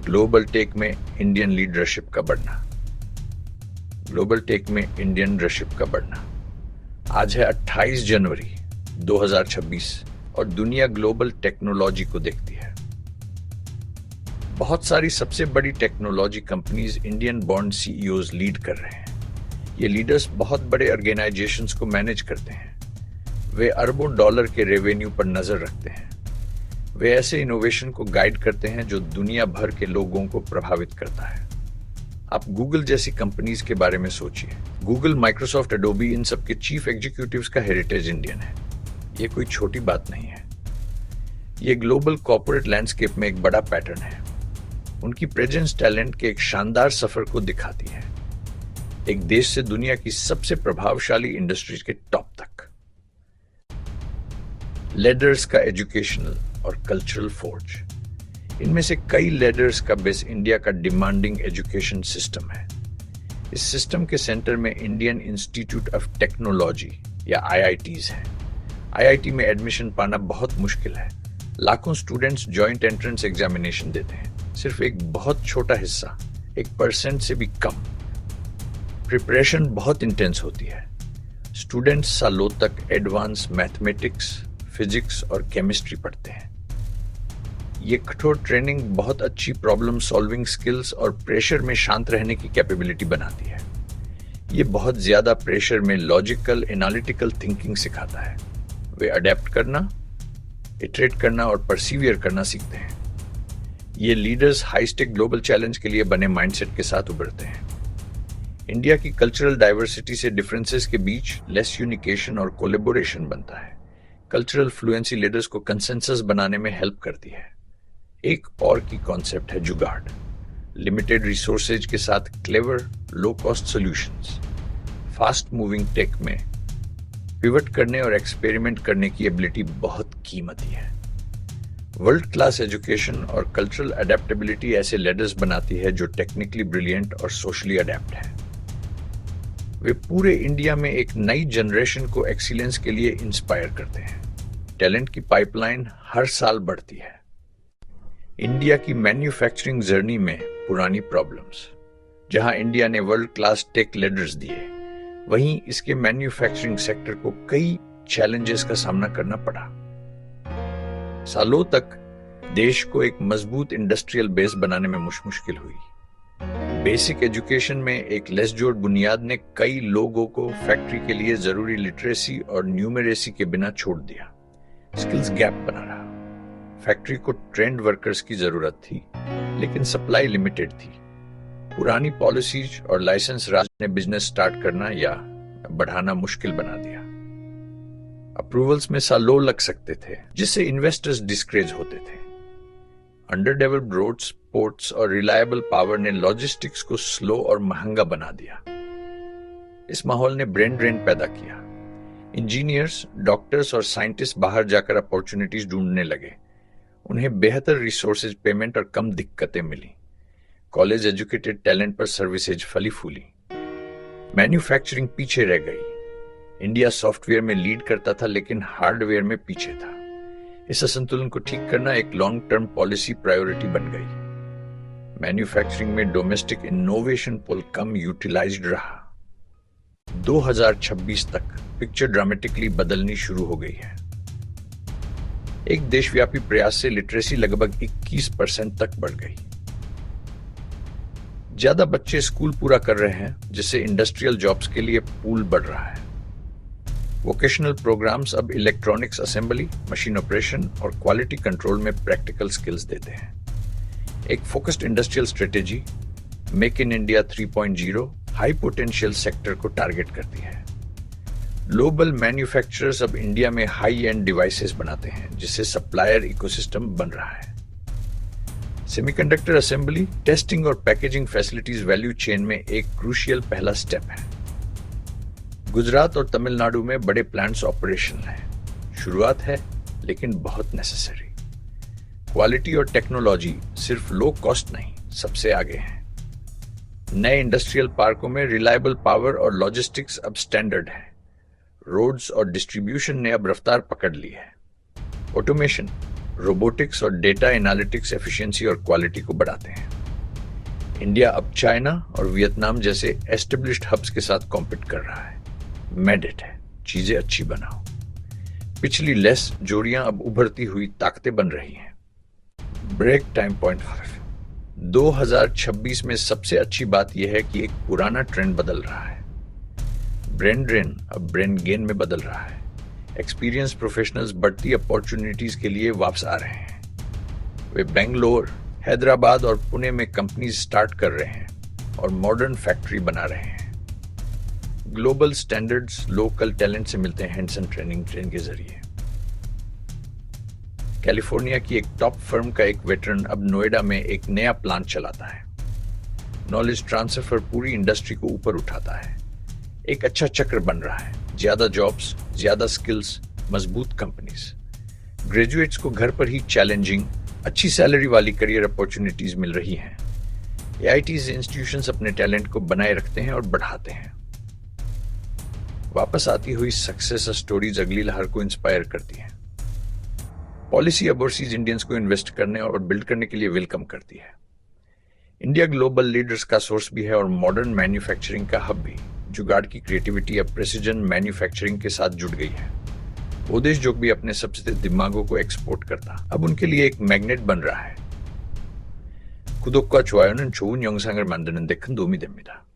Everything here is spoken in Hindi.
ग्लोबल टेक में इंडियन लीडरशिप का बढ़ना। ग्लोबल टेक में इंडियन लीडरशिप का बढ़ना। आज है 28 जनवरी 2026 और दुनिया ग्लोबल टेक्नोलॉजी को देखती है। बहुत सारी सबसे बड़ी technology companies Indian born CEOs lead कर रहे हैं। ये लीडर्स बहुत बड़े ऑर्गेनाइजेशंस को मैनेज करते हैं। वे अरबों डॉलर के रेवेन्यू पर नजर रखते हैं। वे ऐसे इनोवेशन को गाइड करते हैं जो दुनिया भर के लोगों को प्रभावित करता है। आप गूगल जैसी कंपनीज के बारे में सोचिए। गूगल, माइक्रोसॉफ्ट, एडोबी, इन सब के चीफ एग्जीक्यूटिव्स का हेरिटेज इंडियन है। ये कोई छोटी बात नहीं है। ये ग्लोबल कॉर्पोरेट लैंडस्केप में एक बड़ा पैटर्न है। उनकी प्रेजेंस टैलेंट के एक शानदार सफर को दिखाती है, एक देश से दुनिया की सबसे प्रभावशाली इंडस्ट्रीज के टॉप तक। लीडर्स का एजुकेशनल और कल्चरल फोर्ज। इनमें से कई लीडर्स का बेस इंडिया का डिमांडिंग एजुकेशन सिस्टम है। इस सिस्टम के सेंटर में इंडियन इंस्टीट्यूट ऑफ टेक्नोलॉजी या आईआईटीज है। आईआईटी में एडमिशन पाना बहुत मुश्किल है। लाखों स्टूडेंट्स जॉइंट एंट्रेंस एग्जामिनेशन देते हैं। सिर्फ एक बहुत छोटा हिस्सा, 1% से भी कम। प्रिपरेशन बहुत इंटेंस होती है। स्टूडेंट्स सालों तक एडवांस मैथमेटिक्स, फिजिक्स और केमिस्ट्री पढ़ते हैं। ये कठोर ट्रेनिंग बहुत अच्छी प्रॉब्लम सॉल्विंग स्किल्स और प्रेशर में शांत रहने की कैपेबिलिटी बनाती है। ये बहुत ज्यादा प्रेशर में लॉजिकल, एनालिटिकल थिंकिंग सिखाता है। वे अडेप्ट करना, इटरेट करना और परसिवियर करना सीखते हैं। ये leaders high stake global challenge के लिए बने माइंडसेट के साथ उभरते हैं। इंडिया की कल्चरल डाइवर्सिटी से डिफरेंसेस के बीच लेस यूनिकेशन और कोलेबोरेशन बनता है। कल्चरल फ्लुएंसी लीडर्स को कंसेंसस बनाने में हेल्प करती है। एक और की कॉन्सेप्ट है जुगाड़। लिमिटेड रिसोर्सेज के साथ clever, low cost solutions. Fast moving tech में पिवट करने और एक्सपेरिमेंट करने की एबिलिटी बहुत कीमती है। वर्ल्ड क्लास एजुकेशन और कल्चरल अडेप्टेबिलिटी ऐसे लीडर्स बनाती है जो टेक्निकली ब्रिलियंट और सोशली अडेप्ट है। वे पूरे इंडिया में एक नई जनरेशन को एक्सीलेंस के लिए इंस्पायर करते हैं। टैलेंट की पाइपलाइन हर साल बढ़ती है। इंडिया की मैन्युफैक्चरिंग जर्नी में पुरानी प्रॉब्लम्स, जहां इंडिया ने वर्ल्ड क्लास टेक लीडर्स दिए, वहीं इसके मैन्युफैक्चरिंग सेक्टर को कई चैलेंजेस का सामना करना पड़ा। सालों तक देश को एक मजबूत इंडस्ट्रियल बेस बनाने में मुश्किल हुई। बेसिक एजुकेशन में एक लेस जोड़ बुनियाद ने कई लोगों को फैक्ट्री के लिए जरूरी लिटरेसी और न्यूमेरेसी के बिना छोड़ दिया। स्किल्स गैप बना रहा। फैक्ट्री को ट्रेंड वर्कर्स की जरूरत थी, लेकिन सप्लाई लिमिटेड थी। पुरानी पॉलिसीज और लाइसेंस राज ने बिजनेस स्टार्ट करना या बढ़ाना मुश्किल बना दिया। अप्रूवल्स में सालों लग सकते थे, जिससे इन्वेस्टर्स डिस्करेज होते थे। अंडर डेवलप्ड रोड्स, पोर्ट्स और रिलायबल पावर ने लॉजिस्टिक्स को स्लो और महंगा बना दिया। इस माहौल ने ब्रेन ड्रेन पैदा किया। इंजीनियर्स, डॉक्टर्स और साइंटिस्ट बाहर जाकर अपॉर्चुनिटीज ढूंढने लगे। उन्हें बेहतर रिसोर्सेज, पेमेंट और कम दिक्कतें मिली। कॉलेज एजुकेटेड टैलेंट पर सर्विसेज फली फूली। मैन्युफैक्चरिंग पीछे रह गई। इंडिया सॉफ्टवेयर में लीड करता था, लेकिन हार्डवेयर में पीछे था। इस असंतुलन को ठीक करना एक लॉन्ग टर्म पॉलिसी प्रायोरिटी बन गई। मैन्युफैक्चरिंग में डोमेस्टिक इनोवेशन पुल कम यूटिलाइज्ड रहा। 2026 तक पिक्चर ड्रामेटिकली बदलनी शुरू हो गई है। एक देशव्यापी प्रयास से लिटरेसी लगभग 21% तक बढ़ गई। ज्यादा बच्चे स्कूल पूरा कर रहे हैं, जिससे इंडस्ट्रियल जॉब्स के लिए पूल बढ़ रहा है। वोकेशनल प्रोग्राम्स अब इलेक्ट्रॉनिक्स असेंबली, मशीन ऑपरेशन और क्वालिटी कंट्रोल में प्रैक्टिकल स्किल्स देते हैं। एक focused industrial strategy make in India 3.0 high potential sector को टारगेट करती है। ग्लोबल मैन्युफैक्चरर्स अब इंडिया में हाई एंड डिवाइसेस बनाते हैं, जिससे सप्लायर इकोसिस्टम बन रहा है। सेमीकंडक्टर असेंबली, टेस्टिंग और पैकेजिंग फैसिलिटीज वैल्यू चेन में एक क्रूशियल पहला स्टेप है। गुजरात और तमिलनाडु में बड़े प्लांट्स ऑपरेशनल हैं। शुरुआत है, लेकिन बहुत नेसेसरी। क्वालिटी और टेक्नोलॉजी सिर्फ लो कॉस्ट नहीं, सबसे आगे हैं। नए इंडस्ट्रियल पार्कों में रिलायबल पावर और लॉजिस्टिक्स अब स्टैंडर्ड है। रोड्स और डिस्ट्रीब्यूशन ने अब रफ्तार पकड़ ली है। ऑटोमेशन, रोबोटिक्स और डेटा एनालिटिक्स एफिशिएंसी और क्वालिटी को बढ़ाते हैं। इंडिया अब चाइना और वियतनाम जैसे एस्टेब्लिश्ड हब्स के साथ कॉम्पीट कर रहा है। मेडिट है, चीजें अच्छी बनाओ। पिछली लेस जोड़ियां अब उभरती हुई ताकतें बन रही हैं। ब्रेक टाइम पॉइंट 2026 में सबसे अच्छी बात यह है कि एक पुराना ट्रेंड बदल रहा है। ब्रेन ड्रेन अब ब्रेन गेन में बदल रहा है। एक्सपीरियंस प्रोफेशनल्स बढ़ती अपॉर्चुनिटीज के लिए वापस आ रहे हैं। वे बेंगलोर, हैदराबाद और पुणे में कंपनीज स्टार्ट कर रहे हैं और मॉडर्न फैक्ट्री बना रहे हैं। ग्लोबल स्टैंडर्ड्स लोकल टैलेंट से मिलते हैं हैंडसन ट्रेनिंग ट्रेन के जरिए। कैलिफोर्निया की एक टॉप फर्म का एक वेटरन अब नोएडा में एक नया प्लांट चलाता है। नॉलेज ट्रांसफर पूरी इंडस्ट्री को ऊपर उठाता है। एक अच्छा चक्र बन रहा है। ज्यादा जॉब्स, ज्यादा स्किल्स, मजबूत कंपनीज। ग्रेजुएट्स को घर पर ही चैलेंजिंग, अच्छी सैलरी वाली करियर अपॉर्चुनिटीज मिल रही हैं। AITs इंस्टीट्यूशंस अपने टैलेंट को बनाए रखते हैं और बढ़ाते हैं। वापस आती हुई सक्सेस स्टोरीज अगली लहर को इंस्पायर करती हैं। पॉलिसी ओवरसीज इंडियंस को इन्वेस्ट करने और बिल्ड करने के लिए वेलकम करती है। इंडिया ग्लोबल लीडर्स का सोर्स भी है और मॉडर्न मैन्युफैक्चरिंग का हब भी। जुगाड़ की क्रिएटिविटी अब प्रेसिजन मैन्युफैक्चरिंग के साथ जुड़ गई है। वो देश जो भी अपने सबसे दिमागों को एक्सपोर्ट करता, अब उनके लिए एक मैग्नेट बन रहा है। 구독과 좋아요는 좋은 영상을 만드는 데 큰 도움이 됩니다.